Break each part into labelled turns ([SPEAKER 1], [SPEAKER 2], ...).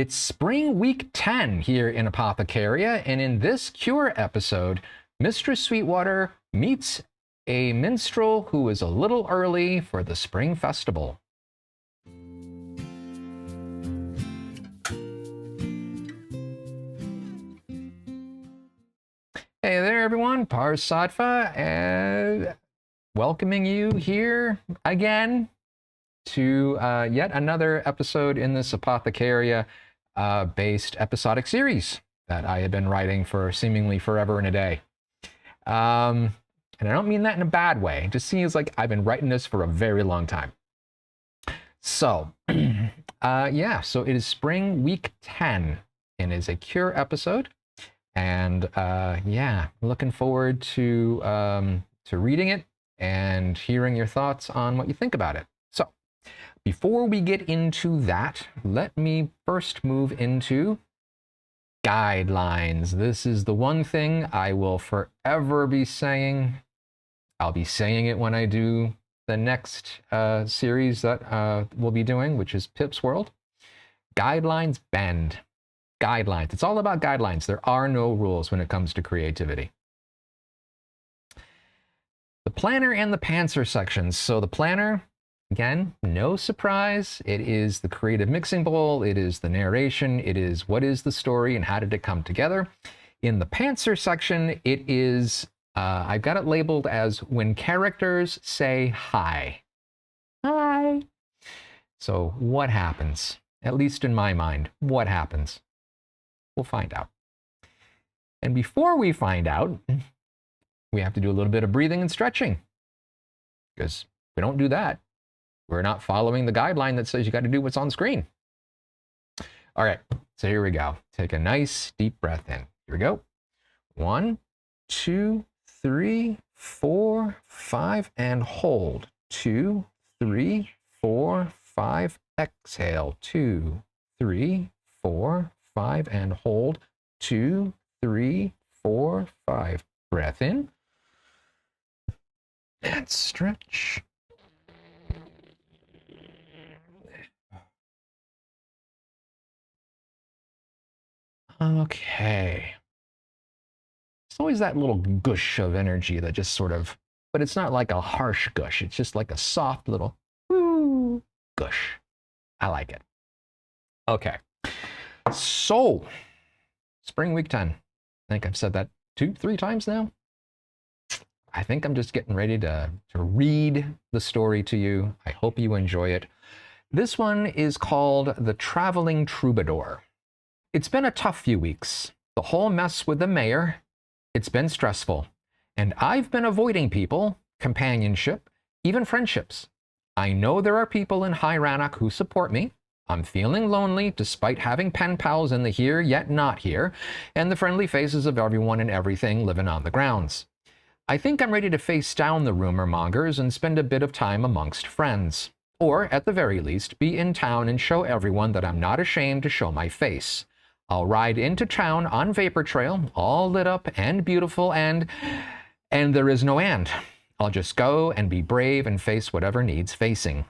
[SPEAKER 1] It's spring week 10 here in Apothecaria, and in this cure episode, Mistress Sweetwater meets a minstrel who is a little early for the spring festival. Hey there everyone, Parz Sadfa, and welcoming you here again to yet another episode in this Apothecaria based episodic series that I have been writing for seemingly forever and a day. And I don't mean that in a bad way. It just seems like I've been writing this for a very long time. So, yeah, so it is spring week 10 and is a cure episode. And yeah, looking forward to reading it and hearing your thoughts on what you think about it. So, before we get into that, let me first move into guidelines. This is the one thing I will forever be saying. I'll be saying it when I do the next series that we'll be doing, which is Pip's World. Guidelines bend. Guidelines. It's all about guidelines. There are no rules when it comes to creativity. The planner and the pantser sections. So the planner, again, no surprise. It is the creative mixing bowl. It is the narration. It is what is the story and how did it come together. In the pantser section, it is, I've got it labeled as when characters say hi. Hi. So what happens? At least in my mind, what happens? We'll find out. And before we find out, we have to do a little bit of breathing and stretching. Because if we don't do that, we're not following the guideline that says you got to do what's on screen. All right, so here we go. Take a nice deep breath in. Here we go. 1, 2, 3, 4, 5, and hold. 2, 3, 4, 5. Exhale. 2, 3, 4, 5, and hold. 2, 3, 4, 5. Breath in. And stretch. Okay. It's always that little gush of energy that just sort of, but it's not like a harsh gush. It's just like a soft little woo gush. I like it. Okay. So, spring week 10. I think I've said that 2-3 times now. I think I'm just getting ready to read the story to you. I hope you enjoy it. This one is called The Traveling Troubadour. It's been a tough few weeks. The whole mess with the mayor, it's been stressful. And I've been avoiding people, companionship, even friendships. I know there are people in High Rannoch who support me. I'm feeling lonely despite having pen pals in the here yet not here, and the friendly faces of everyone and everything living on the grounds. I think I'm ready to face down the rumor mongers and spend a bit of time amongst friends. Or, at the very least, be in town and show everyone that I'm not ashamed to show my face. I'll ride into town on Vapor Trail, all lit up and beautiful, and there is no and. I'll just go and be brave and face whatever needs facing.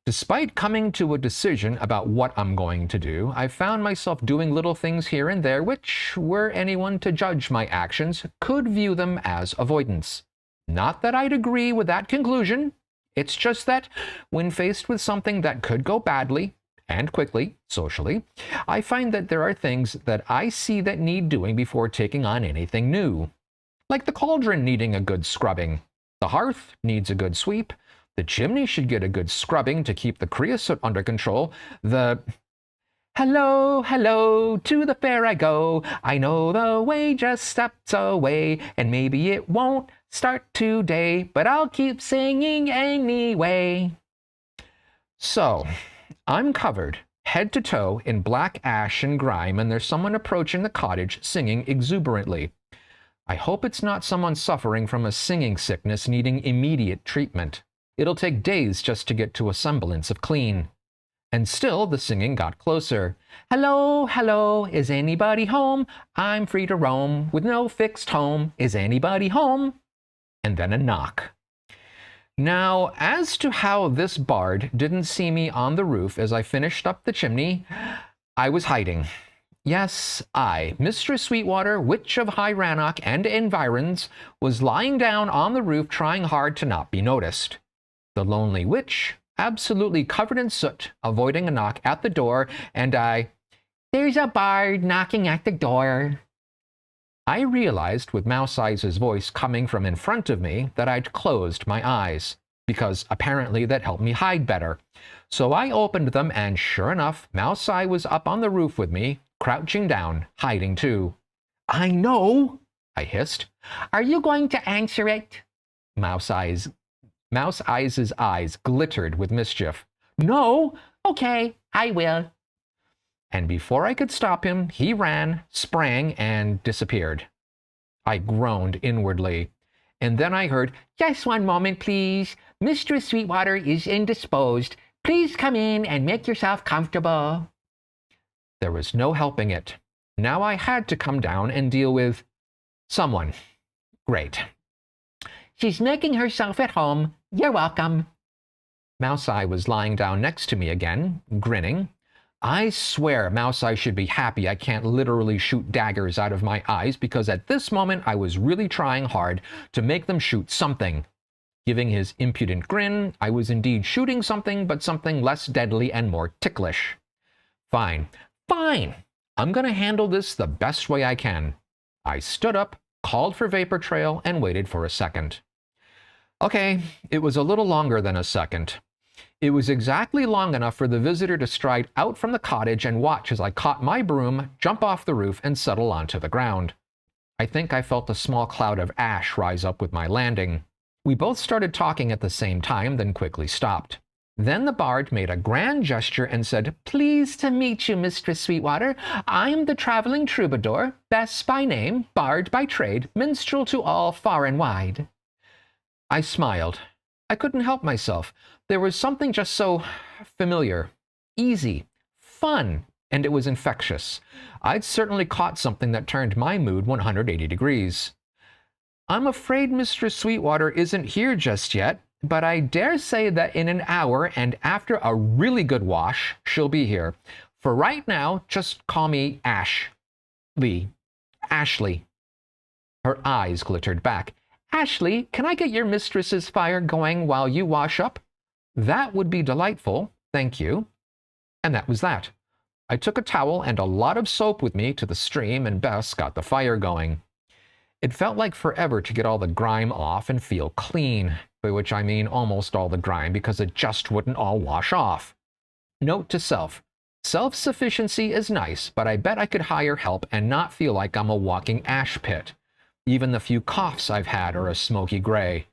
[SPEAKER 1] Despite coming to a decision about what I'm going to do, I've found myself doing little things here and there which, were anyone to judge my actions, could view them as avoidance. Not that I'd agree with that conclusion. It's just that, when faced with something that could go badly, and quickly, socially, I find that there are things that I see that need doing before taking on anything new. Like the cauldron needing a good scrubbing. The hearth needs a good sweep. The chimney should get a good scrubbing to keep the creosote under control. Hello, hello, to the fair I go. I know the way just steps away, and maybe it won't start today, but I'll keep singing anyway. So, I'm covered, head to toe, in black ash and grime, and there's someone approaching the cottage singing exuberantly. I hope it's not someone suffering from a singing sickness needing immediate treatment. It'll take days just to get to a semblance of clean. And still the singing got closer. Hello, hello, is anybody home? I'm free to roam with no fixed home. Is anybody home? And then a knock. Now, as to how this bard didn't see me on the roof as I finished up the chimney, I was hiding. Yes, I, Mistress Sweetwater, Witch of High Rannoch and environs, was lying down on the roof trying hard to not be noticed. The lonely witch, absolutely covered in soot, avoiding a knock at the door, and there's a bard knocking at the door. I realized, with Mouse Eyes' voice coming from in front of me, that I'd closed my eyes, because apparently that helped me hide better. So I opened them, and sure enough, Mouse Eye was up on the roof with me, crouching down, hiding too. I know, I hissed. Are you going to answer it? Mouse Eyes' eyes glittered with mischief. No, okay, I will. And before I could stop him, he ran, sprang, and disappeared. I groaned inwardly. And then I heard, just one moment, please. Mistress Sweetwater is indisposed. Please come in and make yourself comfortable. There was no helping it. Now I had to come down and deal with someone. Great. She's making herself at home. You're welcome. Mouse Eye was lying down next to me again, grinning. I swear Mouse Eye should be happy I can't literally shoot daggers out of my eyes, because at this moment I was really trying hard to make them shoot something. Giving his impudent grin, I was indeed shooting something, but something less deadly and more ticklish. Fine. I'm gonna handle this the best way I can. I stood up, called for vapor trail, and waited for a second. Okay, it was a little longer than a second. It was exactly long enough for the visitor to stride out from the cottage and watch as I caught my broom, jump off the roof, and settle onto the ground. I think I felt a small cloud of ash rise up with my landing. We both started talking at the same time, then quickly stopped. Then the bard made a grand gesture and said, Pleased to meet you, Mistress Sweetwater. I'm the traveling troubadour, Bess by name, bard by trade, minstrel to all far and wide. I smiled. I couldn't help myself. There was something just so familiar, easy, fun, and it was infectious. I'd certainly caught something that turned my mood 180 degrees. I'm afraid Mistress Sweetwater isn't here just yet, but I dare say that in an hour and after a really good wash, she'll be here. For right now, just call me Ashley. Her eyes glittered back. Ashley, can I get your mistress's fire going while you wash up? That would be delightful, thank you. And that was that. I took a towel and a lot of soap with me to the stream, and Bess got the fire going. It felt like forever to get all the grime off and feel clean, by which I mean almost all the grime, because it just wouldn't all wash off. Note to self. Self-sufficiency is nice, but I bet I could hire help and not feel like I'm a walking ash pit. Even the few coughs I've had are a smoky gray.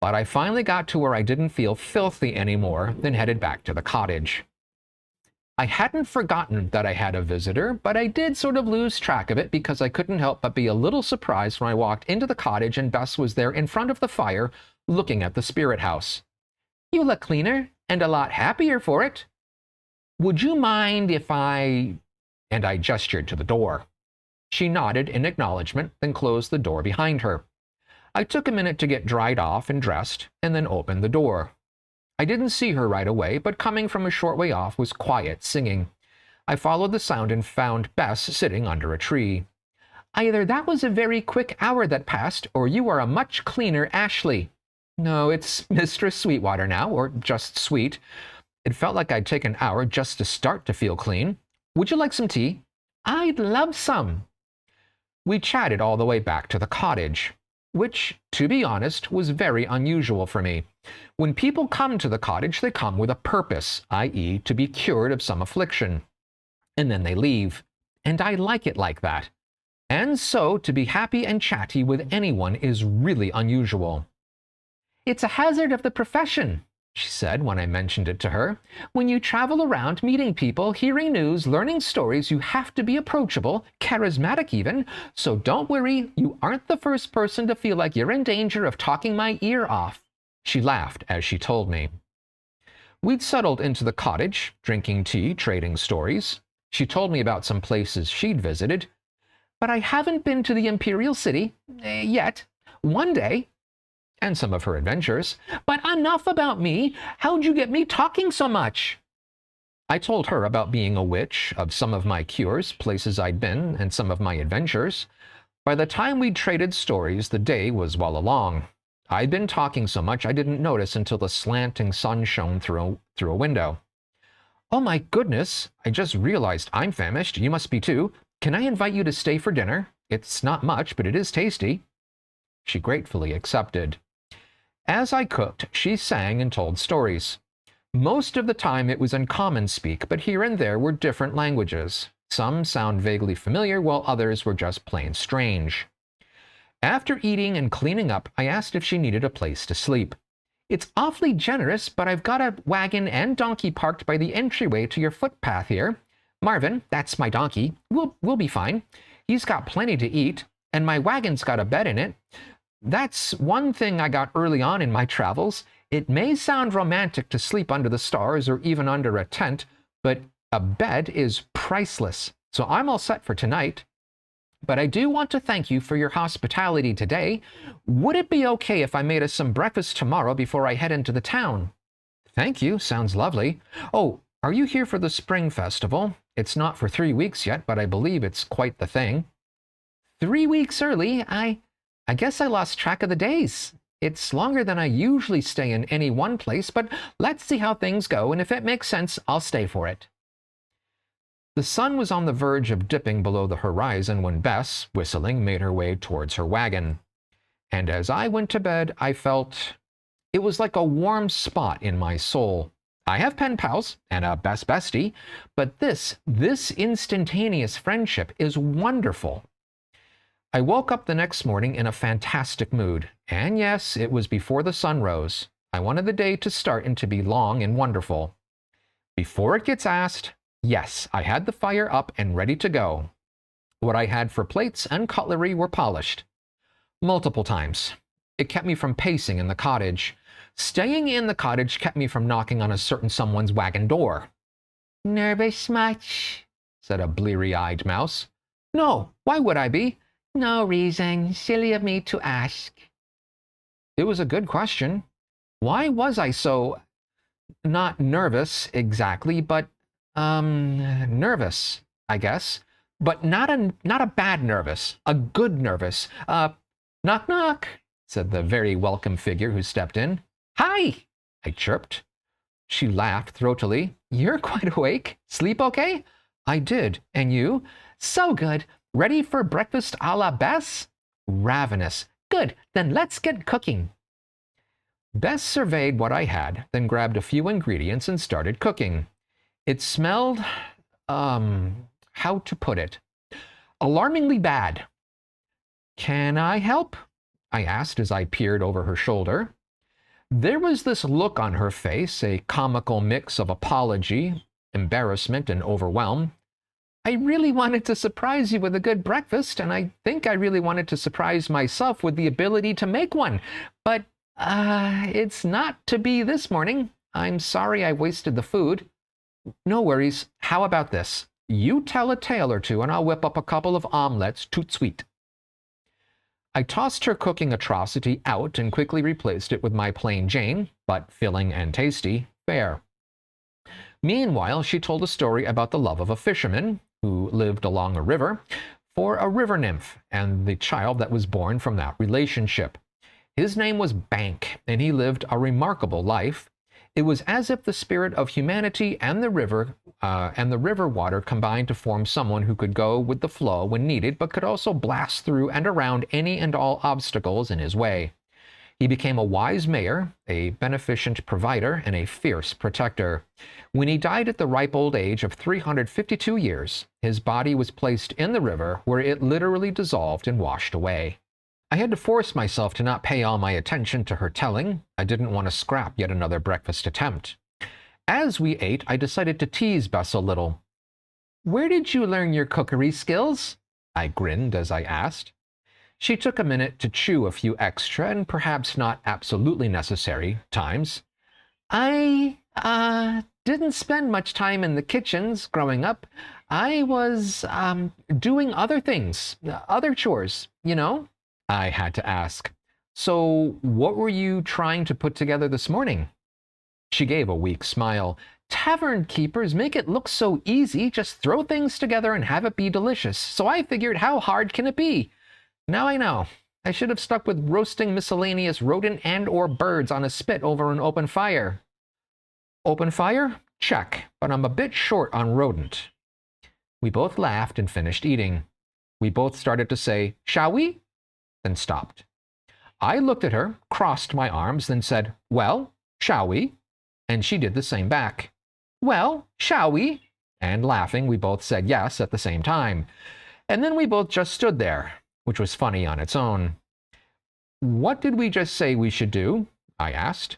[SPEAKER 1] But I finally got to where I didn't feel filthy anymore, then headed back to the cottage. I hadn't forgotten that I had a visitor, but I did sort of lose track of it because I couldn't help but be a little surprised when I walked into the cottage and Bess was there in front of the fire, looking at the spirit house. You look cleaner, and a lot happier for it. Would you mind if I... And I gestured to the door. She nodded in acknowledgement, then closed the door behind her. I took a minute to get dried off and dressed, and then opened the door. I didn't see her right away, but coming from a short way off was quiet singing. I followed the sound and found Bess sitting under a tree. Either that was a very quick hour that passed, or you are a much cleaner Ashley. No, it's Mistress Sweetwater now, or just Sweet. It felt like I'd take an hour just to start to feel clean. Would you like some tea? I'd love some. We chatted all the way back to the cottage, which, to be honest, was very unusual for me. When people come to the cottage, they come with a purpose, i.e., to be cured of some affliction. And then they leave. And I like it like that. And so, to be happy and chatty with anyone is really unusual. It's a hazard of the profession, she said when I mentioned it to her. When you travel around meeting people, hearing news, learning stories, you have to be approachable, charismatic even, so don't worry, you aren't the first person to feel like you're in danger of talking my ear off. She laughed as she told me. We'd settled into the cottage, drinking tea, trading stories. She told me about some places she'd visited. But I haven't been to the Imperial City, yet. One day. And some of her adventures. But enough about me. How'd you get me talking so much? I told her about being a witch, of some of my cures, places I'd been, and some of my adventures. By the time we'd traded stories, the day was well along. I'd been talking so much I didn't notice until the slanting sun shone through a window. Oh my goodness, I just realized I'm famished. You must be too. Can I invite you to stay for dinner? It's not much, but it is tasty. She gratefully accepted. As I cooked, she sang and told stories. Most of the time it was in common speak, but here and there were different languages. Some sound vaguely familiar, while others were just plain strange. After eating and cleaning up, I asked if she needed a place to sleep. It's awfully generous, but I've got a wagon and donkey parked by the entryway to your footpath here. Marvin, that's my donkey, we'll be fine. He's got plenty to eat, and my wagon's got a bed in it. That's one thing I got early on in my travels. It may sound romantic to sleep under the stars or even under a tent, but a bed is priceless. So I'm all set for tonight. But I do want to thank you for your hospitality today. Would it be okay if I made us some breakfast tomorrow before I head into the town? Thank you, sounds lovely. Oh, are you here for the Spring Festival? It's not for 3 weeks yet, but I believe it's quite the thing. 3 weeks early? I guess I lost track of the days. It's longer than I usually stay in any one place, but let's see how things go, and if it makes sense, I'll stay for it. The sun was on the verge of dipping below the horizon when Bess, whistling, made her way towards her wagon. And as I went to bed, I felt it was like a warm spot in my soul. I have pen pals and a best bestie, but this instantaneous friendship is wonderful. I woke up the next morning in a fantastic mood, and yes, it was before the sun rose. I wanted the day to start and to be long and wonderful. Before it gets asked, yes, I had the fire up and ready to go. What I had for plates and cutlery were polished. Multiple times. It kept me from pacing in the cottage. Staying in the cottage kept me from knocking on a certain someone's wagon door. Nervous much? Said a bleary-eyed mouse. No, why would I be? No reason. Silly of me to ask. It was a good question. Why was I so... not nervous exactly, but nervous, I guess. But not a bad nervous, a good nervous. Knock knock, said the very welcome figure who stepped in. Hi, I chirped. She laughed throatily. You're quite awake. Sleep okay? I did. And you? So good. Ready for breakfast a la Bess? Ravenous. Good, then let's get cooking. Bess surveyed what I had, then grabbed a few ingredients and started cooking. It smelled, how to put it, alarmingly bad. Can I help? I asked as I peered over her shoulder. There was this look on her face, a comical mix of apology, embarrassment, and overwhelm. I really wanted to surprise you with a good breakfast, and I think I really wanted to surprise myself with the ability to make one. But, it's not to be this morning. I'm sorry I wasted the food. No worries. How about this? You tell a tale or two, and I'll whip up a couple of omelets tout sweet. I tossed her cooking atrocity out and quickly replaced it with my plain Jane, but filling and tasty, fare. Meanwhile, she told a story about the love of a fisherman who lived along a river for a river nymph and the child that was born from that relationship. His name was Bank, and he lived a remarkable life. It was as if the spirit of humanity and the river water combined to form someone who could go with the flow when needed, but could also blast through and around any and all obstacles in his way. He became a wise mayor, a beneficent provider, and a fierce protector. When he died at the ripe old age of 352 years, his body was placed in the river, where it literally dissolved and washed away. I had to force myself to not pay all my attention to her telling. I didn't want to scrap yet another breakfast attempt. As we ate, I decided to tease Bess a little. Where did you learn your cookery skills? I grinned as I asked. She took a minute to chew a few extra and perhaps not absolutely necessary times. I didn't spend much time in the kitchens growing up. I was doing other things, other chores, you know? I had to ask. So what were you trying to put together this morning? She gave a weak smile. Tavern keepers make it look so easy, just throw things together and have it be delicious. So I figured, how hard can it be? Now I know. I should have stuck with roasting miscellaneous rodent and or birds on a spit over an open fire. Open fire? Check, but I'm a bit short on rodent. We both laughed and finished eating. We both started to say, shall we? Then stopped. I looked at her, crossed my arms, then said, well, shall we? And she did the same back. Well, shall we? And laughing, we both said yes at the same time. And then we both just stood there, which was funny on its own. What did we just say we should do? I asked.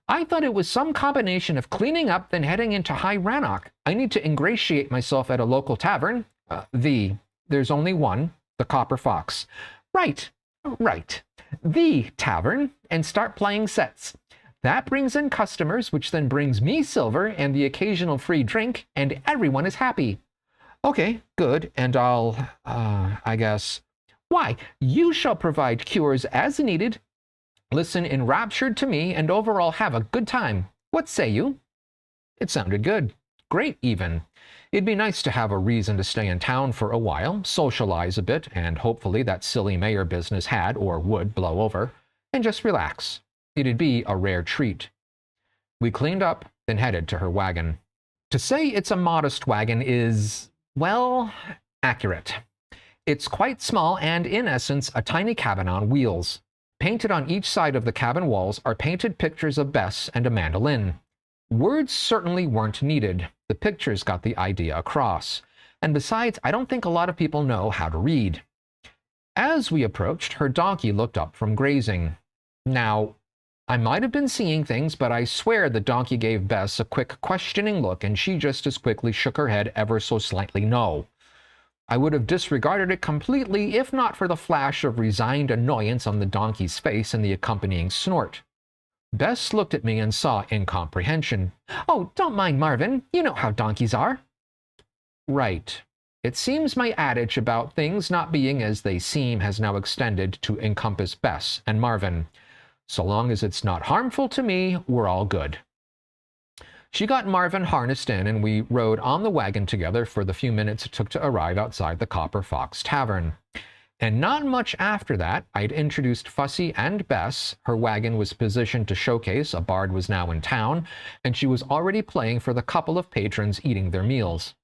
[SPEAKER 1] I thought it was some combination of cleaning up, then heading into High Rannoch. I need to ingratiate myself at a local tavern. There's only one, the Copper Fox. Right. The tavern, and start playing sets. That brings in customers, which then brings me silver and the occasional free drink, and everyone is happy. Okay, good, and I guess. Why, you shall provide cures as needed, listen enraptured to me, and overall have a good time. What say you? It sounded good. Great, even. It'd be nice to have a reason to stay in town for a while, socialize a bit, and hopefully that silly mayor business had or would blow over, and just relax. It'd be a rare treat. We cleaned up, then headed to her wagon. To say it's a modest wagon is, well, accurate. It's quite small and, in essence, a tiny cabin on wheels. Painted on each side of the cabin walls are painted pictures of Bess and a mandolin. Words certainly weren't needed. The pictures got the idea across. And besides, I don't think a lot of people know how to read. As we approached, her donkey looked up from grazing. Now, I might have been seeing things, but I swear the donkey gave Bess a quick questioning look, and she just as quickly shook her head ever so slightly no. I would have disregarded it completely if not for the flash of resigned annoyance on the donkey's face and the accompanying snort. Bess looked at me and saw incomprehension. Oh, don't mind Marvin. You know how donkeys are. Right. It seems my adage about things not being as they seem has now extended to encompass Bess and Marvin. So long as it's not harmful to me, we're all good. She got Marvin harnessed in, and we rode on the wagon together for the few minutes it took to arrive outside the Copper Fox Tavern. And not much after that, I'd introduced Fussy and Bess. Her wagon was positioned to showcase a bard was now in town, and she was already playing for the couple of patrons eating their meals.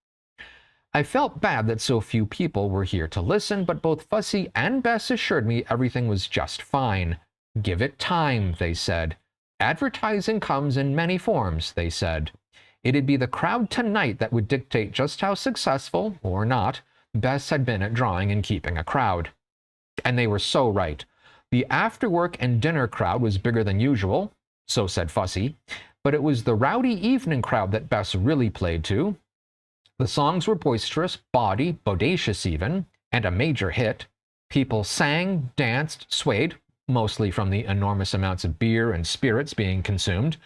[SPEAKER 1] I felt bad that so few people were here to listen, but both Fussy and Bess assured me everything was just fine. Give it time, they said. Advertising comes in many forms, they said. It'd be the crowd tonight that would dictate just how successful, or not, Bess had been at drawing and keeping a crowd. And they were so right. The after-work and dinner crowd was bigger than usual, so said Fussy, but it was the rowdy evening crowd that Bess really played to. The songs were boisterous, bawdy, bodacious even, and a major hit. People sang, danced, swayed, mostly from the enormous amounts of beer and spirits being consumed,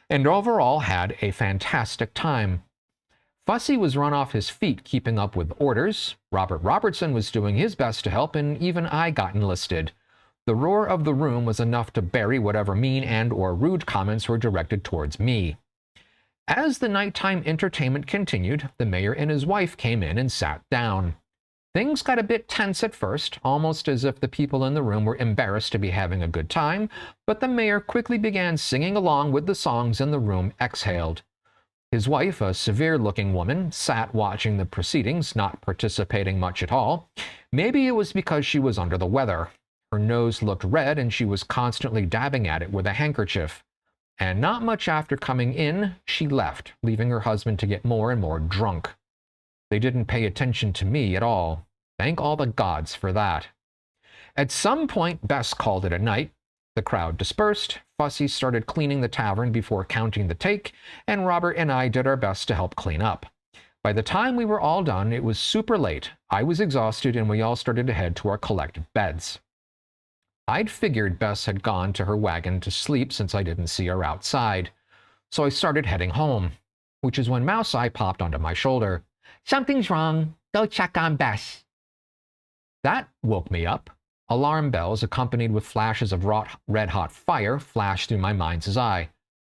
[SPEAKER 1] and overall had a fantastic time. Fussy was run off his feet keeping up with orders, Robert Robertson was doing his best to help, and even I got enlisted. The roar of the room was enough to bury whatever mean and or rude comments were directed towards me. As the nighttime entertainment continued, the mayor and his wife came in and sat down. Things got a bit tense at first, almost as if the people in the room were embarrassed to be having a good time, but the mayor quickly began singing along with the songs and the room exhaled. His wife, a severe-looking woman, sat watching the proceedings, not participating much at all. Maybe it was because she was under the weather. Her nose looked red and she was constantly dabbing at it with a handkerchief. And not much after coming in, she left, leaving her husband to get more and more drunk. They didn't pay attention to me at all. Thank all the gods for that. At some point, Bess called it a night. The crowd dispersed. Fussy started cleaning the tavern before counting the take, and Robert and I did our best to help clean up. By the time we were all done, it was super late. I was exhausted, and we all started to head to our collective beds. I'd figured Bess had gone to her wagon to sleep since I didn't see her outside. So I started heading home, which is when Mouse Eye popped onto my shoulder. Something's wrong. Go check on Bess. That woke me up. Alarm bells, accompanied with flashes of red-hot fire, flashed through my mind's eye.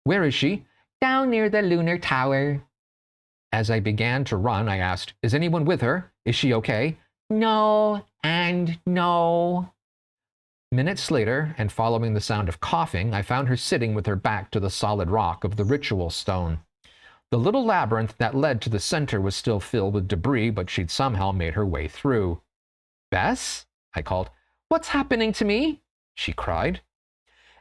[SPEAKER 1] Where is she? Down near the lunar tower. As I began to run, I asked, is anyone with her? Is she okay? No, and no. Minutes later, and following the sound of coughing, I found her sitting with her back to the solid rock of the ritual stone. The little labyrinth that led to the center was still filled with debris, but she'd somehow made her way through. Bess? I called. What's happening to me? She cried.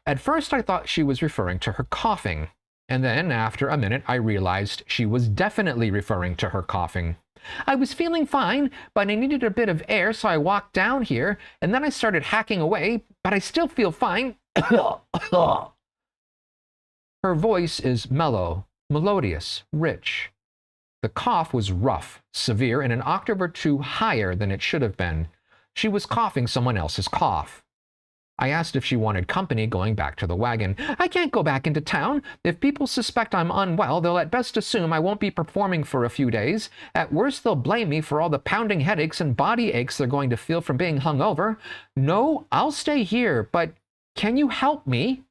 [SPEAKER 1] At first I thought she was referring to her coughing, and then after a minute I realized she was definitely referring to her coughing. I was feeling fine, but I needed a bit of air, so I walked down here, and then I started hacking away, but I still feel fine. Her voice is mellow, melodious, rich. The cough was rough, severe, and an octave or two higher than it should have been. She was coughing someone else's cough. I asked if she wanted company going back to the wagon. I can't go back into town. If people suspect I'm unwell, they'll at best assume I won't be performing for a few days. At worst, they'll blame me for all the pounding headaches and body aches they're going to feel from being hungover. No, I'll stay here, but can you help me?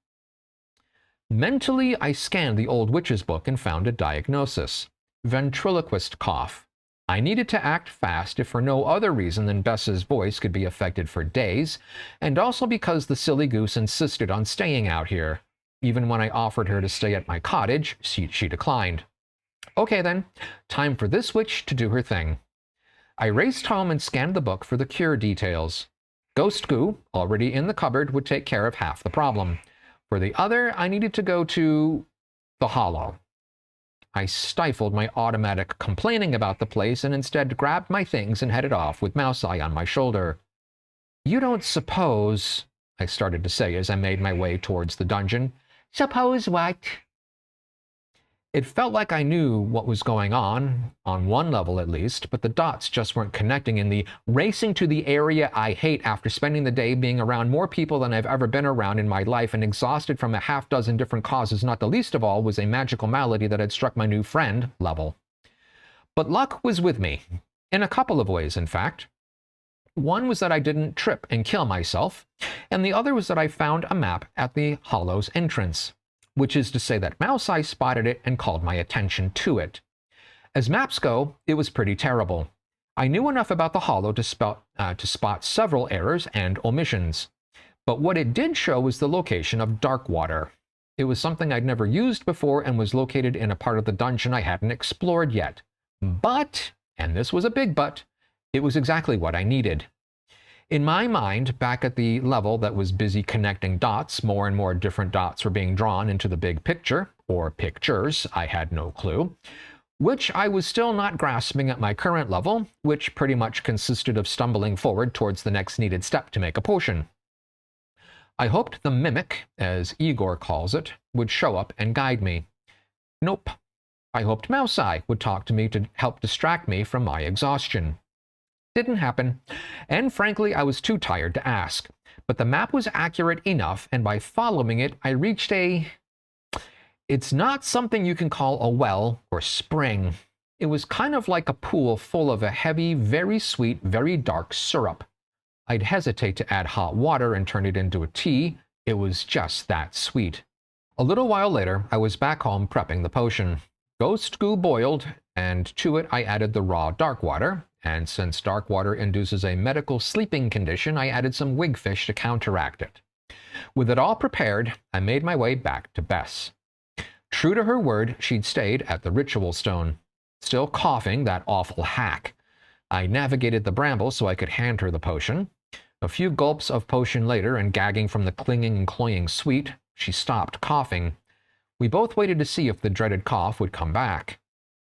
[SPEAKER 1] Mentally, I scanned the old witch's book and found a diagnosis. Ventriloquist cough. I needed to act fast if for no other reason than Bess's voice could be affected for days, and also because the silly goose insisted on staying out here. Even when I offered her to stay at my cottage, she declined. Okay then, time for this witch to do her thing. I raced home and scanned the book for the cure details. Ghost goo, already in the cupboard, would take care of half the problem. For the other, I needed to go to the Hollow. I stifled my automatic complaining about the place and instead grabbed my things and headed off with Mouse Eye on my shoulder. You don't suppose, I started to say as I made my way towards the dungeon. Suppose what? It felt like I knew what was going on one level at least, but the dots just weren't connecting in the racing to the area I hate after spending the day being around more people than I've ever been around in my life and exhausted from a half-dozen different causes, not the least of all was a magical malady that had struck my new friend level. But luck was with me, in a couple of ways in fact. One was that I didn't trip and kill myself, and the other was that I found a map at the Hollow's entrance. Which is to say that Mouse Eye spotted it and called my attention to it. As maps go, it was pretty terrible. I knew enough about the Hollow to spot several errors and omissions. But what it did show was the location of Darkwater. It was something I'd never used before and was located in a part of the dungeon I hadn't explored yet. But, and this was a big but, it was exactly what I needed. In my mind, back at the level that was busy connecting dots, more and more different dots were being drawn into the big picture, or pictures, I had no clue, which I was still not grasping at my current level, which pretty much consisted of stumbling forward towards the next needed step to make a potion. I hoped the mimic, as Igor calls it, would show up and guide me. Nope. I hoped Mouse Eye would talk to me to help distract me from my exhaustion. Didn't happen, and frankly I was too tired to ask, but the map was accurate enough, and by following it I reached it's not something you can call a well or spring. It was kind of like a pool full of a heavy, very sweet, very dark syrup. I'd hesitate to add hot water and turn it into a tea. It was just that sweet. A little while later I was back home prepping the potion. Ghost goo boiled, and to it I added the raw dark water. And since dark water induces a medical sleeping condition, I added some wigfish to counteract it. With it all prepared, I made my way back to Bess. True to her word, she'd stayed at the ritual stone. Still coughing, that awful hack. I navigated the brambles so I could hand her the potion. A few gulps of potion later, and gagging from the clinging and cloying sweet, she stopped coughing. We both waited to see if the dreaded cough would come back.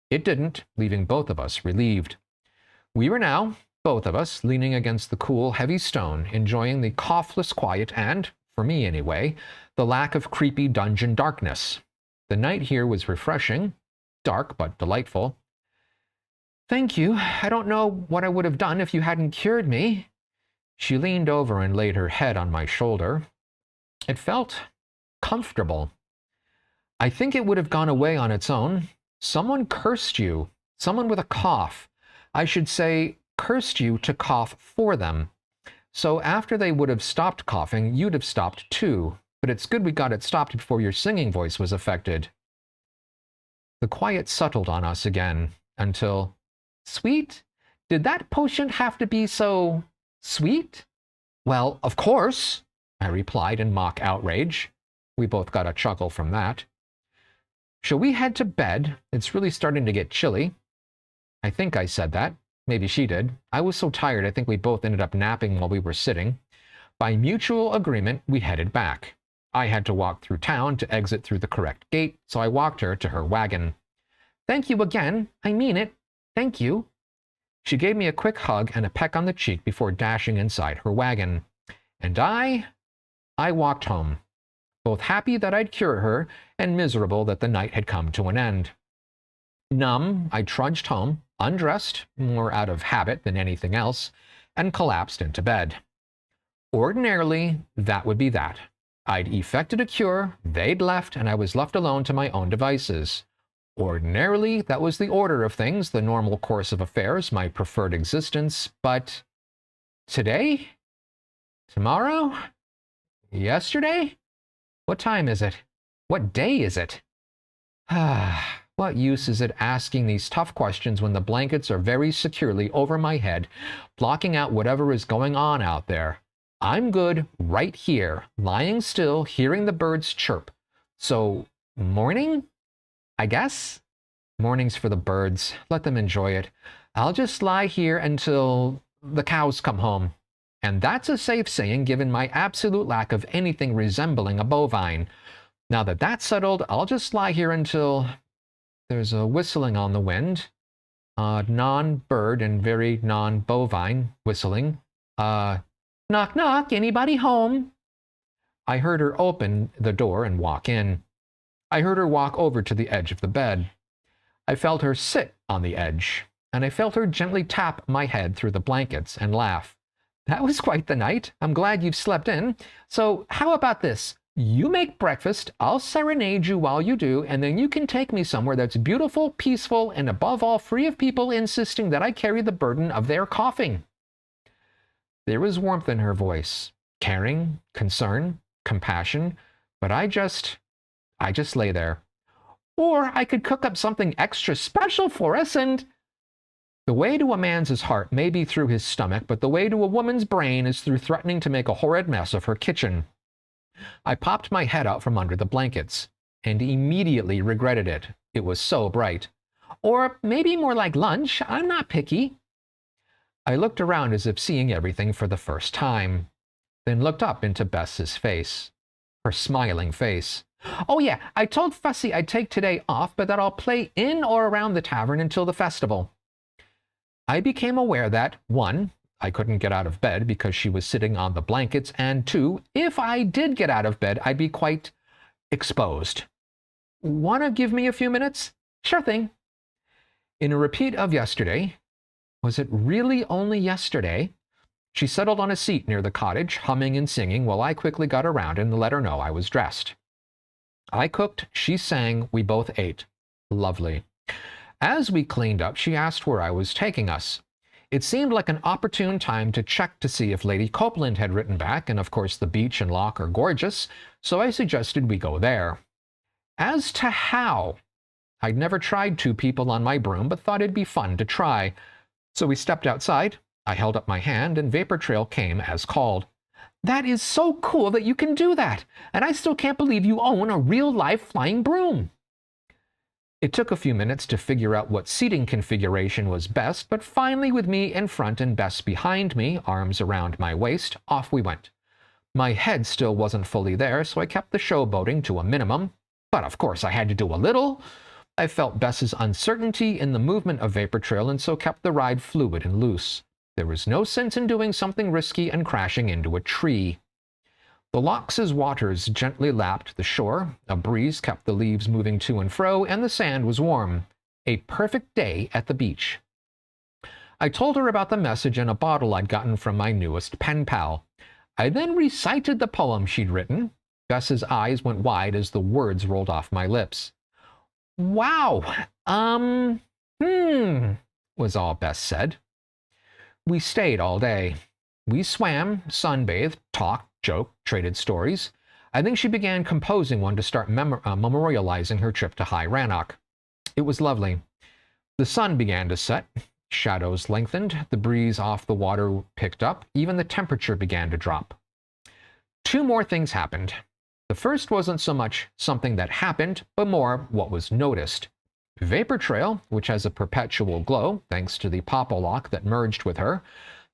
[SPEAKER 1] It didn't, leaving both of us relieved. We were now, both of us, leaning against the cool, heavy stone, enjoying the coughless quiet and, for me anyway, the lack of creepy dungeon darkness. The night here was refreshing, dark but delightful. Thank you. I don't know what I would have done if you hadn't cured me. She leaned over and laid her head on my shoulder. It felt comfortable. I think it would have gone away on its own. Someone cursed you. Someone with a cough. I should say, cursed you to cough for them. So after they would have stopped coughing, you'd have stopped too. But it's good we got it stopped before your singing voice was affected. The quiet settled on us again until, "Sweet? Did that potion have to be so sweet?" "Well, of course," I replied in mock outrage. We both got a chuckle from that. "Shall we head to bed? It's really starting to get chilly." I think I said that. Maybe she did. I was so tired I think we both ended up napping while we were sitting. By mutual agreement, we headed back. I had to walk through town to exit through the correct gate, so I walked her to her wagon. "Thank you again. I mean it. Thank you." She gave me a quick hug and a peck on the cheek before dashing inside her wagon. And I walked home, both happy that I'd cured her and miserable that the night had come to an end. Numb, I trudged home, undressed, more out of habit than anything else, and collapsed into bed. Ordinarily, that would be that. I'd effected a cure, they'd left, and I was left alone to my own devices. Ordinarily, that was the order of things, the normal course of affairs, my preferred existence, but today? Tomorrow? Yesterday? What time is it? What day is it? What use is it asking these tough questions when the blankets are very securely over my head, blocking out whatever is going on out there? I'm good right here, lying still, hearing the birds chirp. So, morning? I guess? Morning's for the birds. Let them enjoy it. I'll just lie here until the cows come home. And that's a safe saying given my absolute lack of anything resembling a bovine. Now that that's settled, I'll just lie here until there's a whistling on the wind. Non-bird and very non-bovine whistling. Knock, knock, anybody home? I heard her open the door and walk in. I heard her walk over to the edge of the bed. I felt her sit on the edge, and I felt her gently tap my head through the blankets and laugh. That was quite the night. I'm glad you've slept in. So how about this? You make breakfast, I'll serenade you while you do, and then you can take me somewhere that's beautiful, peaceful, and above all free of people insisting that I carry the burden of their coughing. There was warmth in her voice, caring, concern, compassion, but I just lay there. Or I could cook up something extra special for us and... The way to a man's heart may be through his stomach, but the way to a woman's brain is through threatening to make a horrid mess of her kitchen. I popped my head out from under the blankets, and immediately regretted it. It was so bright. Or maybe more like lunch. I'm not picky. I looked around as if seeing everything for the first time, then looked up into Bess's face, her smiling face. Oh yeah, I told Fussy I'd take today off, but that I'll play in or around the tavern until the festival. I became aware that, 1, I couldn't get out of bed because she was sitting on the blankets, and 2, if I did get out of bed, I'd be quite exposed. "Wanna give me a few minutes?" "Sure thing." In a repeat of yesterday, was it really only yesterday? She settled on a seat near the cottage, humming and singing, while I quickly got around and let her know I was dressed. I cooked, she sang, we both ate. Lovely. As we cleaned up, she asked where I was taking us. It seemed like an opportune time to check to see if Lady Copeland had written back, and of course the beach and loch are gorgeous, so I suggested we go there. As to how, I'd never tried 2 people on my broom, but thought it'd be fun to try. So we stepped outside, I held up my hand, and Vapor Trail came as called. That is so cool that you can do that, and I still can't believe you own a real-life flying broom. It took a few minutes to figure out what seating configuration was best, but finally with me in front and Bess behind me, arms around my waist, off we went. My head still wasn't fully there, so I kept the showboating to a minimum, but of course I had to do a little. I felt Bess's uncertainty in the movement of Vapor Trail and so kept the ride fluid and loose. There was no sense in doing something risky and crashing into a tree. The loch's waters gently lapped the shore, a breeze kept the leaves moving to and fro, and the sand was warm. A perfect day at the beach. I told her about the message in a bottle I'd gotten from my newest pen pal. I then recited the poem she'd written. Bess's eyes went wide as the words rolled off my lips. Wow, was all Bess said. We stayed all day. We swam, sunbathed, talked, joked, traded stories. I think she began composing one to start memorializing her trip to High Rannoch. It was lovely. The sun began to set. Shadows lengthened. The breeze off the water picked up. Even the temperature began to drop. Two more things happened. The first wasn't so much something that happened, but more what was noticed. Vapor Trail, which has a perpetual glow, thanks to the popolock that merged with her,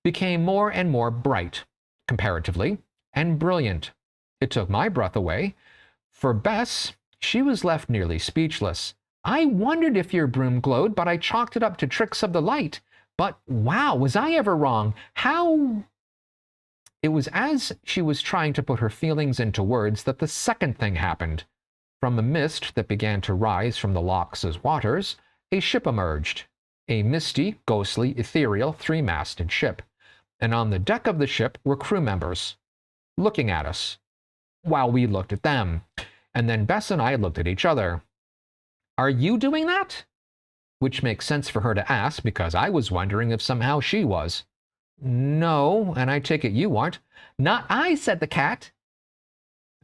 [SPEAKER 1] became more and more bright, comparatively, and brilliant. It took my breath away. For Bess, she was left nearly speechless. I wondered if your broom glowed, but I chalked it up to tricks of the light. But wow, was I ever wrong? How? It was as she was trying to put her feelings into words that the second thing happened. From a mist that began to rise from the loch's waters, a ship emerged. A misty, ghostly, ethereal, three-masted ship. And on the deck of the ship were crew members, looking at us, while we looked at them. And then Bess and I looked at each other. Are you doing that? Which makes sense for her to ask, because I was wondering if somehow she was. No, and I take it you aren't. Not I, said the cat.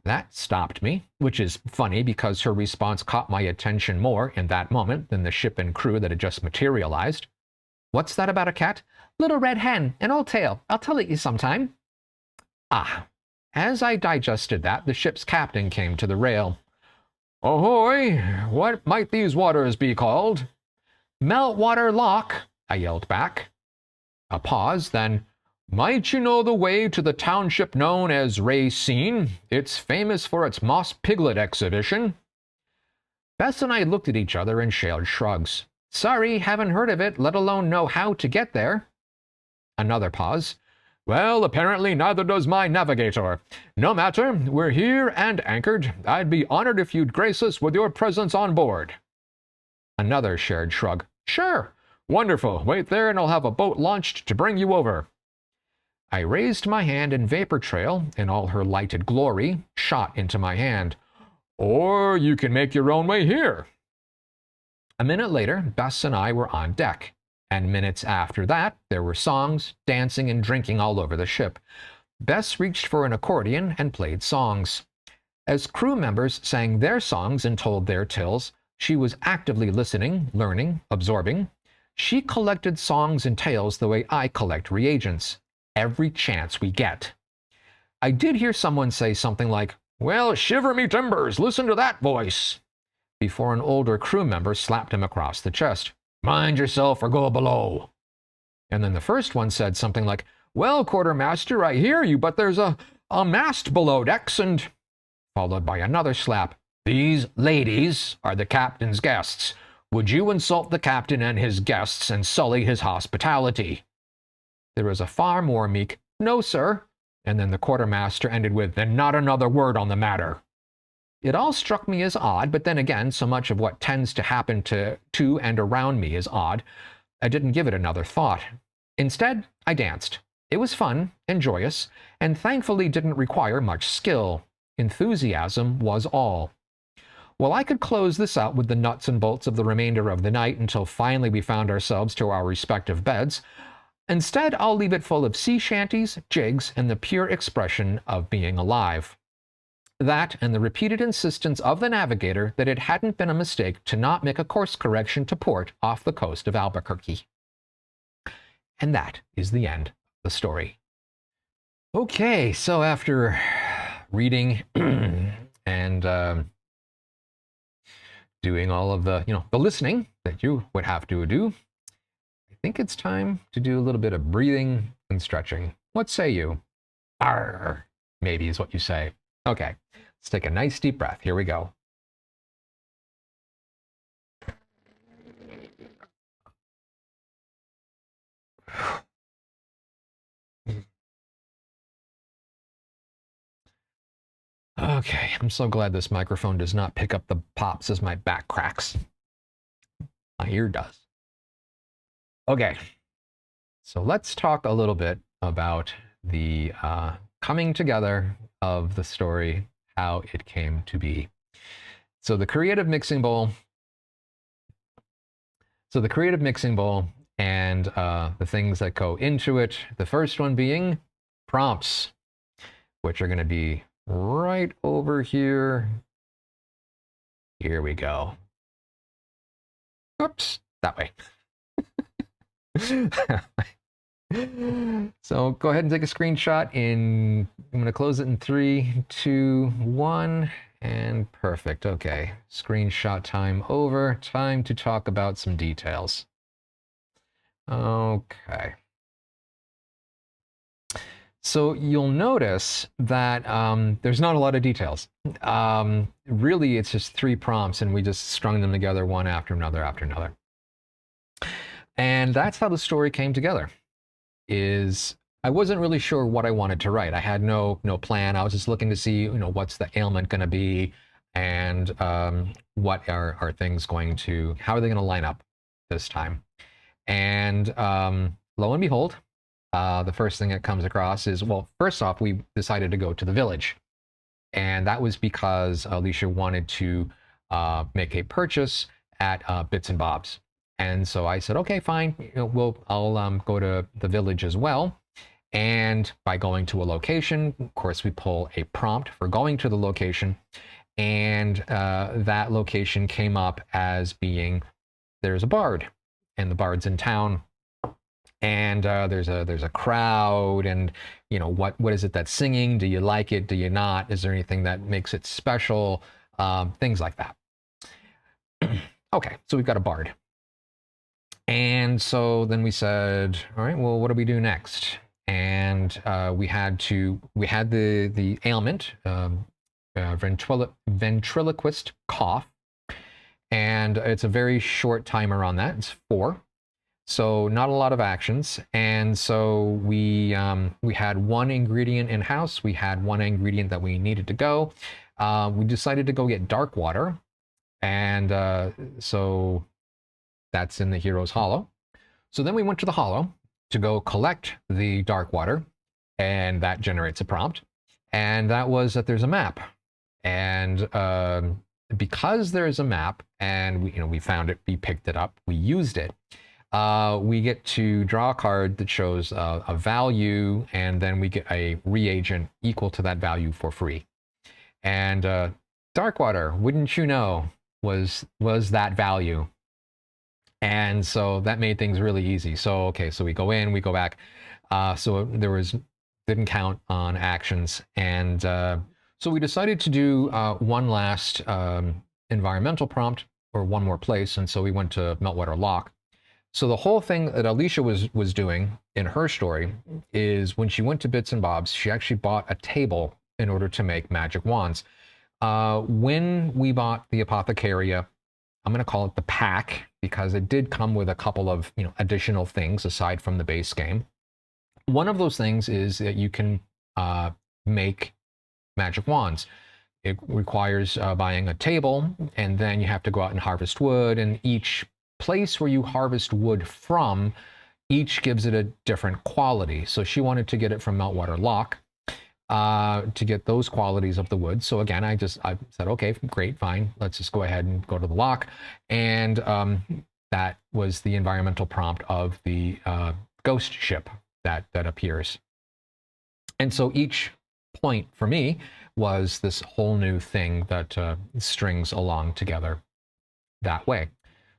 [SPEAKER 1] That stopped me, which is funny because her response caught my attention more in that moment than the ship and crew that had just materialized. What's that about a cat? Little red hen, an old tale. I'll tell it you sometime. Ah. As I digested that, the ship's captain came to the rail. Ahoy! What might these waters be called? Meltwater Loch, I yelled back. A pause, then, might you know the way to the township known as Racine? It's famous for its moss piglet exhibition. Bess and I looked at each other and shared shrugs. Sorry, haven't heard of it, let alone know how to get there. Another pause. Well, apparently neither does my navigator. No matter, we're here and anchored. I'd be honored if you'd grace us with your presence on board. Another shared shrug. Sure. Wonderful. Wait there and I'll have a boat launched to bring you over. I raised my hand and Vapor Trail, in all her lighted glory, shot into my hand. Or you can make your own way here. A minute later, Bess and I were on deck. And minutes after that, there were songs, dancing, and drinking all over the ship. Bess reached for an accordion and played songs. As crew members sang their songs and told their tales, she was actively listening, learning, absorbing. She collected songs and tales the way I collect reagents, every chance we get. I did hear someone say something like, well, shiver me timbers, listen to that voice, before an older crew member slapped him across the chest. Mind yourself or go below. And then the first one said something like, well, quartermaster, I hear you, but there's a mast below decks, and... followed by another slap. These ladies are the captain's guests. Would you insult the captain and his guests and sully his hospitality? There was a far more meek, no, sir. And then the quartermaster ended with, then not another word on the matter. It all struck me as odd, but then again, so much of what tends to happen to and around me is odd, I didn't give it another thought. Instead, I danced. It was fun and joyous, and thankfully didn't require much skill. Enthusiasm was all. Well, I could close this out with the nuts and bolts of the remainder of the night until finally we found ourselves to our respective beds. Instead, I'll leave it full of sea shanties, jigs, and the pure expression of being alive. That and the repeated insistence of the navigator that it hadn't been a mistake to not make a course correction to port off the coast of Albuquerque. And that is the end of the story. Okay, so after reading and doing all of the, the listening that you would have to do, I think it's time to do a little bit of breathing and stretching. What say you? Arr, maybe is what you say. Okay, let's take a nice deep breath. Here we go. Okay, I'm so glad this microphone does not pick up the pops as my back cracks. My ear does. Okay, so let's talk a little bit about the coming together of the story, how it came to be. So the creative mixing bowl. And the things that go into it. The first one being prompts, which are going to be right over here. Here we go. Oops, that way. So go ahead and take a screenshot I'm going to close it in 3, 2, 1, and perfect. Okay, screenshot time over. Time to talk about some details. Okay. So you'll notice that there's not a lot of details. Really, it's just 3 prompts, and we just strung them together one after another after another. And that's how the story came together. I wasn't really sure what I wanted to write. I had no plan. I was just looking to see, what's the ailment going to be, and what are things going to, how are they going to line up this time? And lo and behold, the first thing that comes across is, well, first off, we decided to go to the village. And that was because Alicia wanted to make a purchase at Bits and Bob's. And so I said, okay, fine, I'll go to the village as well. And by going to a location, of course, we pull a prompt for going to the location. And that location came up as being, there's a bard, and the bard's in town. And there's a crowd, and what is it that's singing? Do you like it? Do you not? Is there anything that makes it special? Things like that. Okay, so we've got a bard. And so then we said, all right, well, what do we do next? And we had the ailment, ventriloquist cough, and it's a very short timer on that. It's 4. So not a lot of actions. And so we had 1 ingredient in house. We had 1 ingredient that we needed to go. We decided to go get dark water. And so that's in the hero's hollow. So then we went to the hollow to go collect the dark water, and that generates a prompt. And that was that there's a map. And because there's a map, and we found it, we picked it up, we used it, we get to draw a card that shows a value, and then we get a reagent equal to that value for free. And dark water, wouldn't you know, was that value. And so that made things really easy. So okay, so we go in, we go back. So didn't count on actions, and so we decided to do one last environmental prompt, or one more place, and so we went to Meltwater Lock. So the whole thing that Alicia was doing in her story is, when she went to Bits and Bob's, she actually bought a table in order to make magic wands. When we bought the Apothecaria, I'm going to call it the pack, because it did come with a couple of additional things aside from the base game. One of those things is that you can make magic wands. It requires buying a table, and then you have to go out and harvest wood, and each place where you harvest wood from, each gives it a different quality. So she wanted to get it from Meltwater Lock to get those qualities of the wood. So again, I said, okay, great, fine, let's just go ahead and go to the lock. And that was the environmental prompt of the ghost ship that appears. And so each point for me was this whole new thing that strings along together that way.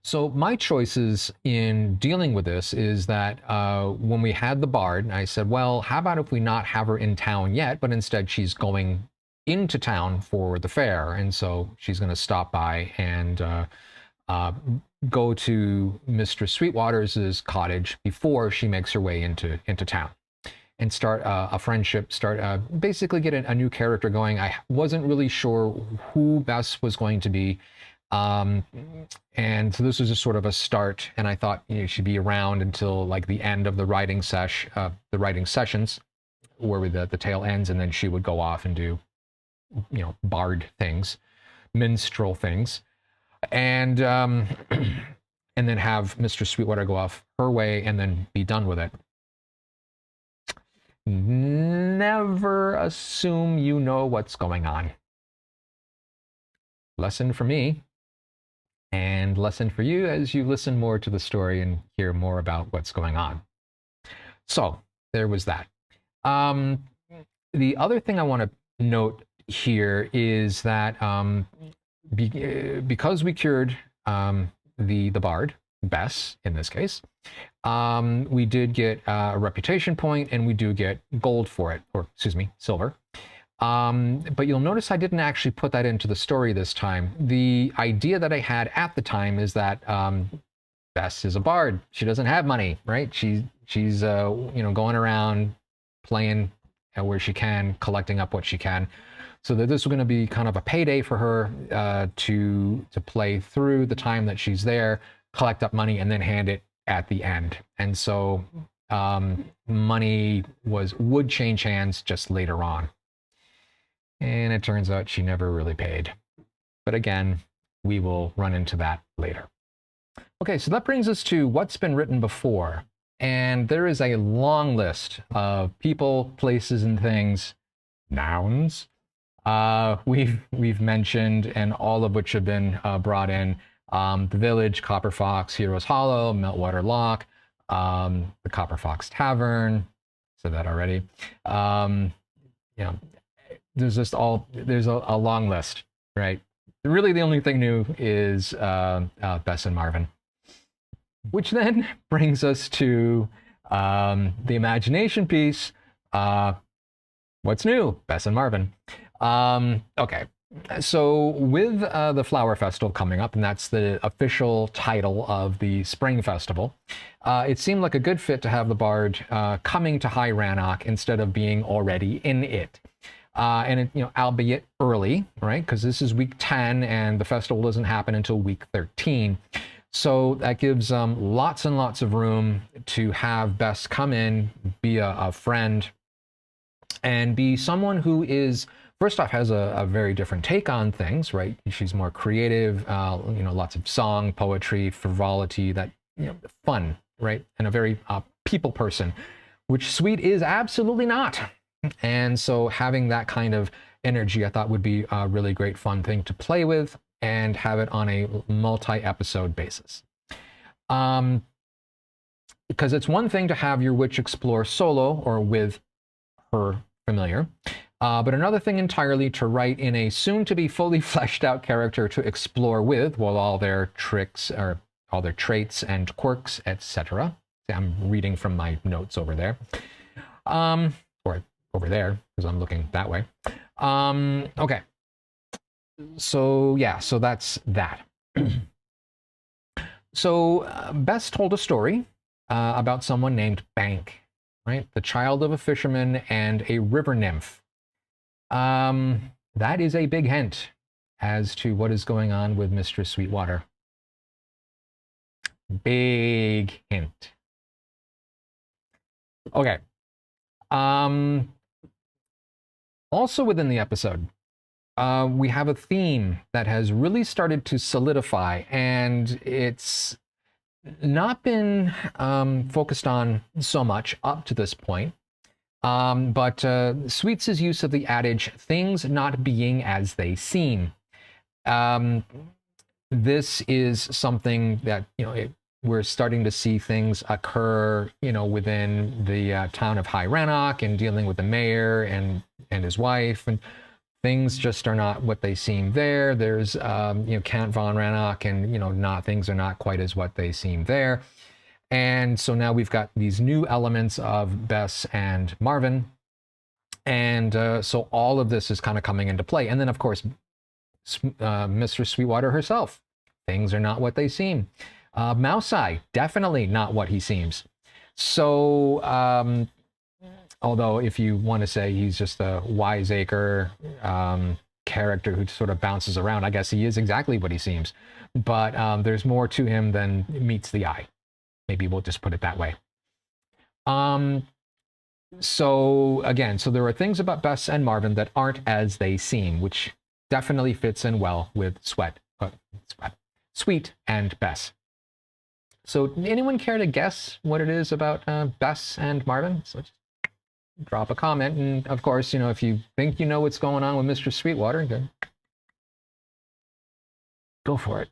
[SPEAKER 1] So my choices in dealing with this is that when we had the bard, I said, well, how about if we not have her in town yet, but instead she's going into town for the fair. And so she's going to stop by and go to Mr. Sweetwater's cottage before she makes her way into town, and start a friendship, basically get a new character going. I wasn't really sure who best was going to be. And so this was just sort of a start, and I thought she'd be around until like the end of the writing sessions, where the tale ends, and then she would go off and do, bard things, minstrel things, and then have Mr. Sweetwater go off her way and then be done with it. Never assume you know what's going on. Lesson for me, and lesson for you as you listen more to the story and hear more about what's going on. So there was that. The other thing I want to note here is that because we cured the bard, Bess in this case. We did get a reputation point, and we do get gold for it, or excuse me, silver. But you'll notice I didn't actually put that into the story this time. The idea that I had at the time is that Bess is a bard. She doesn't have money, right? She's you know, going around playing where she can, collecting up what she can. So that this was going to be kind of a payday for her to play through the time that she's there, collect up money, and then hand it at the end. And so money would change hands just later on. And it turns out she never really paid. But again, we will run into that later. Okay, so that brings us to what's been written before. And there is a long list of people, places, and things, nouns, we've mentioned, and all of which have been brought in. The Village, Copper Fox, Heroes Hollow, Meltwater Lock, the Copper Fox Tavern, said that already. You know, there's just there's a long list, right? Really the only thing new is Bess and Marvin. Which then brings us to the imagination piece. What's new? Bess and Marvin. Okay, so with the Flower Festival coming up, and that's the official title of the Spring Festival, it seemed like a good fit to have the bard coming to High Rannoch instead of being already in it. And it, you know, albeit early, right? Because this is week 10 and the festival doesn't happen until week 13. So that gives lots and lots of room to have Bess come in, be a friend, and be someone who is, first off, has a very different take on things, right? She's more creative, you know, lots of song, poetry, frivolity, that, you know, fun, right? And a very people person, which Sweet is absolutely not. And so having that kind of energy, I thought would be a really great fun thing to play with and have it on a multi-episode basis. Because it's one thing to have your witch explore solo or with her familiar, but another thing entirely to write in a soon-to-be fully fleshed out character to explore with, while all their tricks or all their traits and quirks, etc. I'm reading from my notes over there. Or over there, because I'm looking that way. Okay. So yeah, so that's that. So Bess told a story about someone named Bank, right? The child of a fisherman and a river nymph. That is a big hint as to what is going on with Mistress Sweetwater. Big hint. Okay. Also within the episode, we have a theme that has really started to solidify, and it's not been focused on so much up to this point. But Sweets' use of the adage, things not being as they seem. This is something that, you know, we're starting to see things occur, you know, within the town of High Rannoch and dealing with the mayor and his wife, and things just are not what they seem there. There's, you know, Count von Rannoch, and, you know, things are not quite as what they seem there. And so now we've got these new elements of Bess and Marvin. And so all of this is kind of coming into play. And then, of course, Mistress Sweetwater herself. Things are not what they seem. Mouse Eye, definitely not what he seems. So, although if you want to say he's just a wiseacre character who sort of bounces around, I guess he is exactly what he seems. But there's more to him than meets the eye. Maybe we'll just put it that way. So again, so there are things about Bess and Marvin that aren't as they seem, which definitely fits in well with Sweet and Bess. So anyone care to guess what it is about Bess and Marvin? So just drop a comment. And of course, you know, if you think you know what's going on with Mr. Sweetwater, then go for it.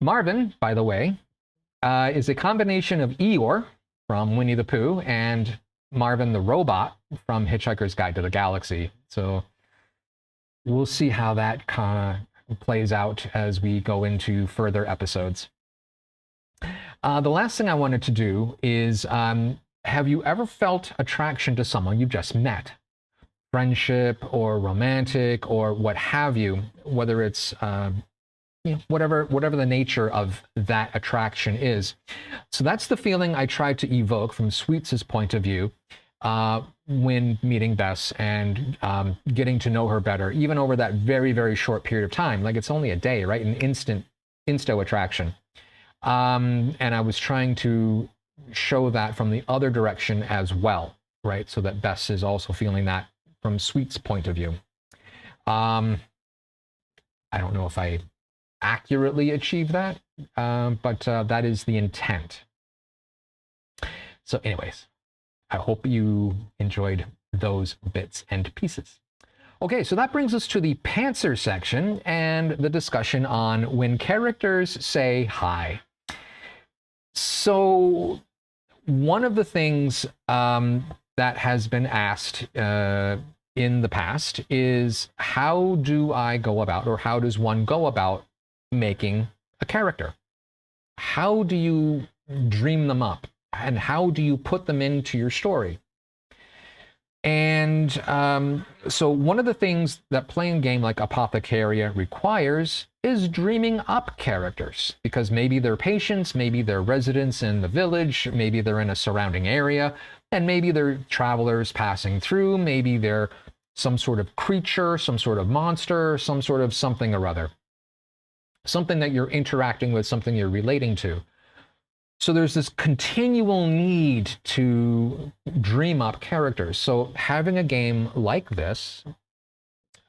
[SPEAKER 1] Marvin, by the way, is a combination of Eeyore from Winnie the Pooh and Marvin the Robot from Hitchhiker's Guide to the Galaxy. So we'll see how that kind of plays out as we go into further episodes. The last thing I wanted to do is, have you ever felt attraction to someone you've just met? Friendship or romantic or what have you, whether it's whatever the nature of that attraction is. So that's the feeling I tried to evoke from Sweets' point of view when meeting Bess and getting to know her better, even over that very, very short period of time. Like, it's only a day, right? An insto attraction. And I was trying to show that from the other direction as well, right? So that Bess is also feeling that from Sweet's point of view. I don't know if I accurately achieved that, but that is the intent. So anyways, I hope you enjoyed those bits and pieces. Okay, so that brings us to the pantser section and the discussion on when characters say hi. So one of the things that has been asked in the past is, how do I go about, or how does one go about making a character? How do you dream them up? And how do you put them into your story? And so one of the things that playing a game like Apothecaria requires is dreaming up characters, because maybe they're patients, maybe they're residents in the village, maybe they're in a surrounding area, and maybe they're travelers passing through, maybe they're some sort of creature, some sort of monster, some sort of something or other. Something that you're interacting with, something you're relating to. So there's this continual need to dream up characters. So having a game like this,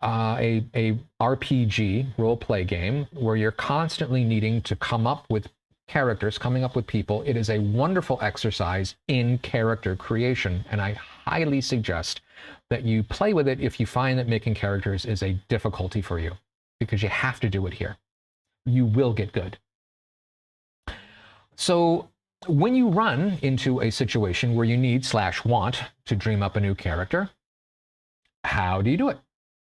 [SPEAKER 1] a RPG role-play game where you're constantly needing to come up with characters, coming up with people, it is a wonderful exercise in character creation, and I highly suggest that you play with it if you find that making characters is a difficulty for you, because you have to do it here. You will get good. So when you run into a situation where you need/want to dream up a new character, how do you do it?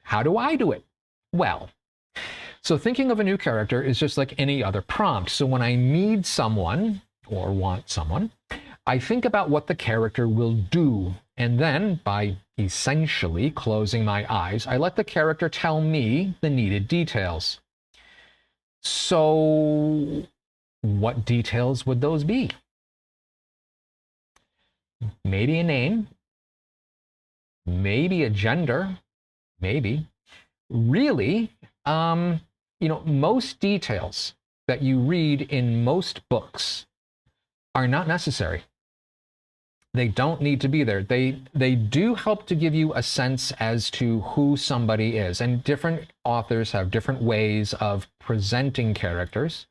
[SPEAKER 1] How do I do it? Well, so thinking of a new character is just like any other prompt. So when I need someone or want someone, I think about what the character will do. And then by essentially closing my eyes, I let the character tell me the needed details. So what details would those be? Maybe a name, maybe a gender, maybe. Really, most details that you read in most books are not necessary. They don't need to be there. They do help to give you a sense as to who somebody is, and different authors have different ways of presenting characters.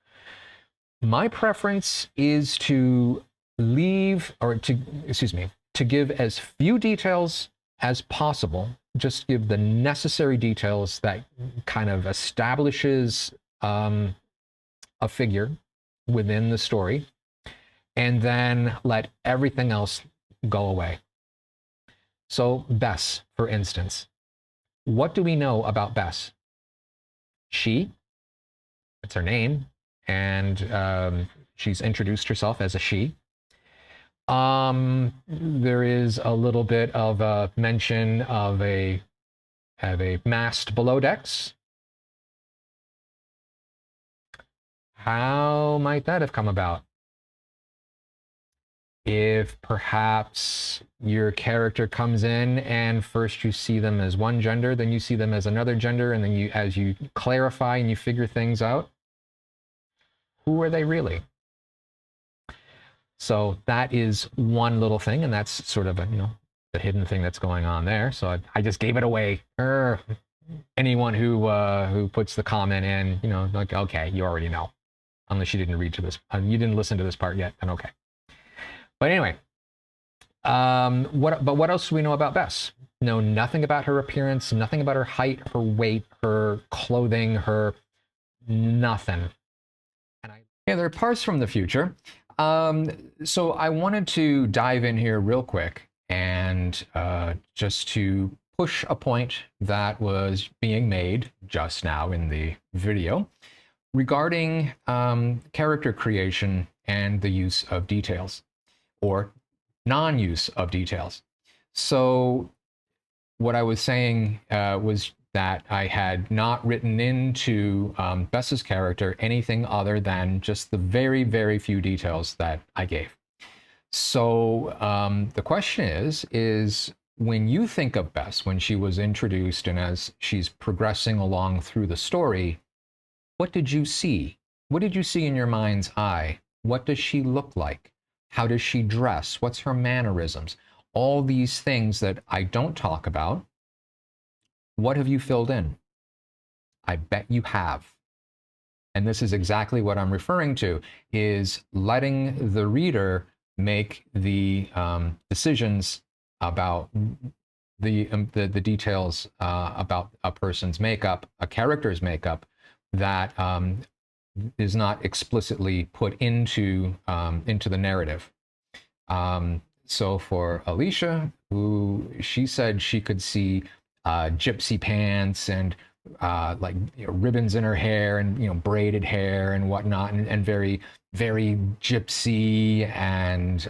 [SPEAKER 1] My preference is to give as few details as possible. Just give the necessary details that kind of establishes a figure within the story, and then let everything else go away. So Bess, for instance, what do we know about Bess? She, it's her name, and she's introduced herself as a she. There is a little bit of a mention of a mast below decks. How might that have come about? If perhaps your character comes in and first you see them as one gender, then you see them as another gender, and then as you clarify and you figure things out, who are they really? So that is one little thing, and that's sort of the hidden thing that's going on there. So I just gave it away. Anyone who puts the comment in, like, okay, you already know, unless you didn't read to this, you didn't listen to this part yet, then okay. But anyway, what else do we know about Bess? Know nothing about her appearance, nothing about her height, her weight, her clothing, her nothing. Yeah, they're Parz from the future. So I wanted to dive in here real quick and just to push a point that was being made just now in the video regarding character creation and the use of details or non-use of details. So what I was saying was that I had not written into Bess's character anything other than just the very, very few details that I gave. So the question is when you think of Bess, when she was introduced and as she's progressing along through the story, what did you see? What did you see in your mind's eye? What does she look like? How does she dress? What's her mannerisms? All these things that I don't talk about. What have you filled in? I bet you have. And this is exactly what I'm referring to, is letting the reader make the decisions about the details about a person's makeup, a character's makeup, that is not explicitly put into the narrative. So for Alicia, who she said she could see gypsy pants and like ribbons in her hair and braided hair and whatnot, and very, very gypsy, and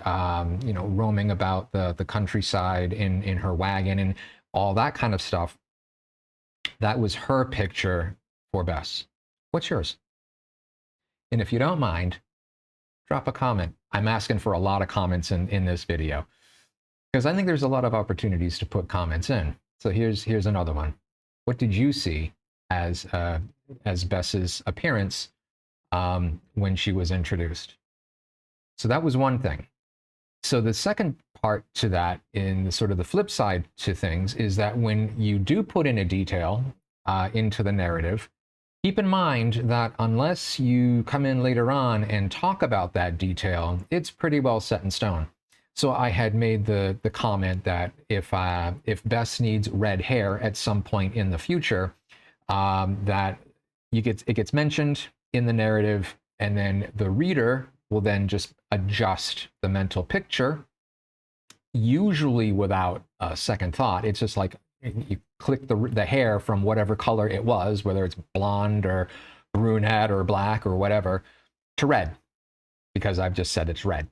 [SPEAKER 1] roaming about the countryside in her wagon and all that kind of stuff. That was her picture for Bess. What's yours? And if you don't mind, drop a comment. I'm asking for a lot of comments in this video because I think there's a lot of opportunities to put comments in. So here's another one. What did you see as Bess's appearance when she was introduced? So that was one thing. So the second part to that, in the sort of the flip side to things, is that when you do put in a detail into the narrative, keep in mind that unless you come in later on and talk about that detail, it's pretty well set in stone. So I had made the comment that if Bess needs red hair at some point in the future, that it gets mentioned in the narrative, and then the reader will then just adjust the mental picture, usually without a second thought. It's just like you click the hair from whatever color it was, whether it's blonde or brunette or black or whatever, to red, because I've just said it's red.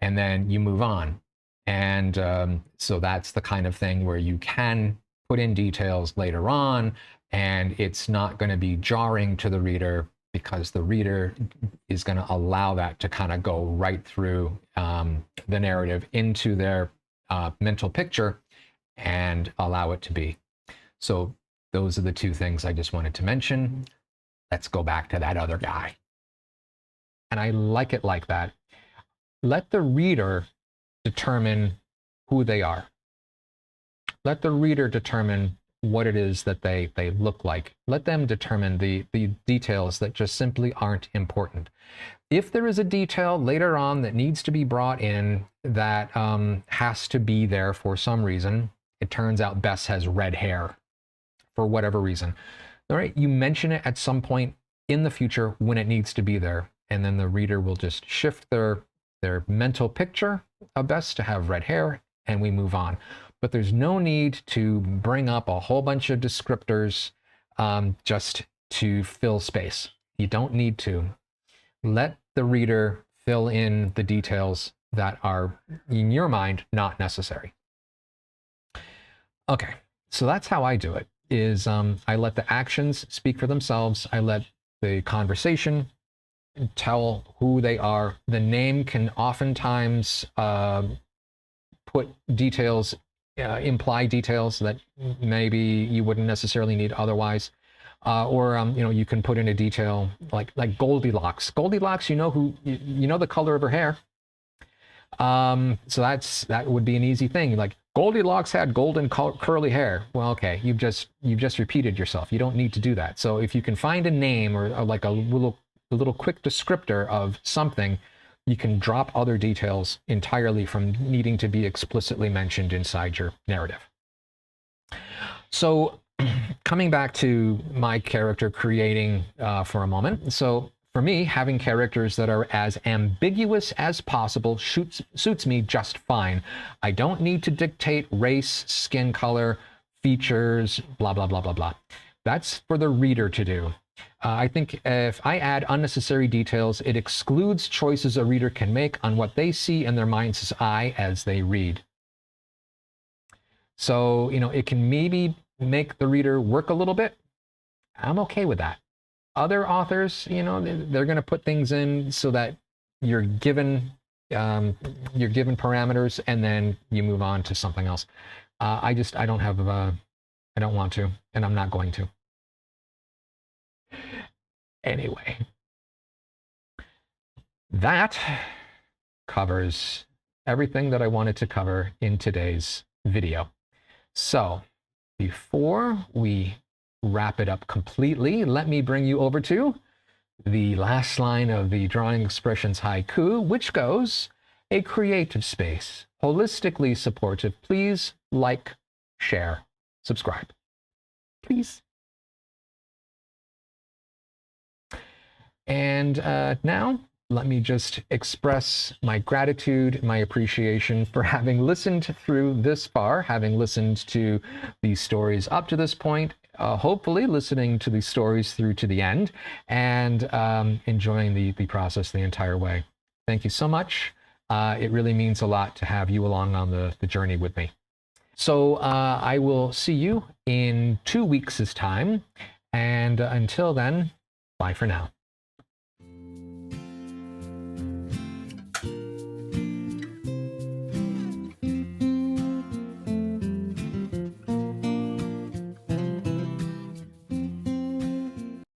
[SPEAKER 1] And then you move on. And so that's the kind of thing where you can put in details later on, and it's not going to be jarring to the reader, because the reader is going to allow that to kind of go right through the narrative into their mental picture and allow it to be. So those are the two things I just wanted to mention. Let's go back to that other guy. And I like it like that. Let the reader determine who they are. Let the reader determine what it is that they look like. Let them determine the details that just simply aren't important. If there is a detail later on that needs to be brought in that has to be there for some reason, it turns out Bess has red hair for whatever reason. All right, you mention it at some point in the future when it needs to be there, and then the reader will just shift their mental picture of Bess to have red hair, and we move on. But there's no need to bring up a whole bunch of descriptors just to fill space. You don't need to. Let the reader fill in the details that are, in your mind, not necessary. Okay, so that's how I do it, is I let the actions speak for themselves. I let the conversation tell who they are. The name can oftentimes put details, imply details that maybe you wouldn't necessarily need otherwise. Or you can put in a detail like Goldilocks. Goldilocks, you know the color of her hair. So that would be an easy thing. Like, Goldilocks had golden curly hair. Well, okay, you've just repeated yourself. You don't need to do that. So if you can find a name or like a little quick descriptor of something, you can drop other details entirely from needing to be explicitly mentioned inside your narrative. So coming back to my character creating for a moment. So for me, having characters that are as ambiguous as possible suits me just fine. I don't need to dictate race, skin color, features, blah, blah, blah, blah, blah. That's for the reader to do. I think if I add unnecessary details, it excludes choices a reader can make on what they see in their mind's eye as they read. So, it can maybe make the reader work a little bit. I'm okay with that. Other authors, they're going to put things in so that you're given parameters and then you move on to something else. I don't want to, and I'm not going to. Anyway, that covers everything that I wanted to cover in today's video. So before we wrap it up completely, let me bring you over to the last line of the Drawing Expressions haiku, which goes, a creative space, holistically supportive. Please like, share, subscribe. Please. And now, let me just express my gratitude, my appreciation for having listened through this far, having listened to these stories up to this point, hopefully listening to these stories through to the end, and enjoying the process the entire way. Thank you so much. It really means a lot to have you along on the journey with me. So I will see you in 2 weeks' time, and until then, bye for now.